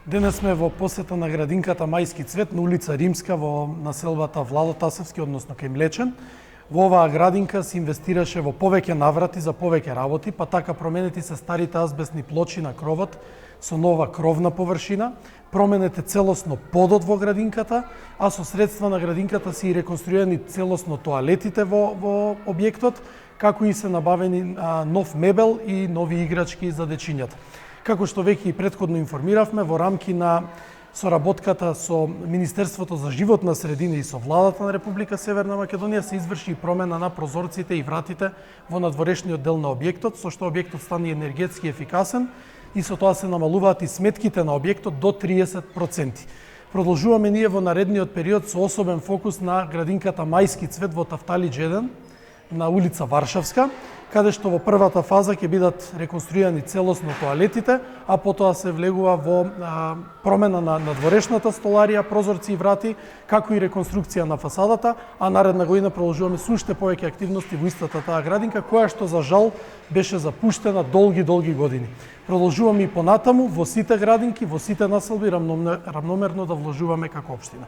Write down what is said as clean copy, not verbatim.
Денес сме во посета на градинката Мајски цвет на улица Римска во населбата Владо Тасевски, односно кај Млечен. Во оваа градинка се инвестираше во повеќе наврати за повеќе работи, па така променети се старите азбестни плочи на кровот со нова кровна површина, променете целосно подот во градинката, а со средства на градинката се и реконструирани целосно тоалетите во објектот, како и се набавени нов мебел и нови играчки за дечињата. Како што веќе и претходно информиравме, во рамки на соработката со Министерството за животна средина и со Владата на Република Северна Македонија се изврши и промена на прозорците и вратите во надворешниот дел на објектот, со што објектот стане енергетски ефикасен и со тоа се намалуваат и сметките на објектот до 30%. Продолжуваме ние во наредниот период со особен фокус на градинката Мајски цвет во Тафталидж 1 на улица Варшавска, каде што во првата фаза ќе бидат реконструирани целосно тоалетите, а потоа се влегува во промена на надворешната столарија, прозорци и врати, како и реконструкција на фасадата, а наредна година продолжуваме со уште повеќе активности во истата таа градинка, која што за жал беше запуштена долги години. Продолжуваме и понатаму во сите градинки, во сите населби рамномерно да вложуваме како општина.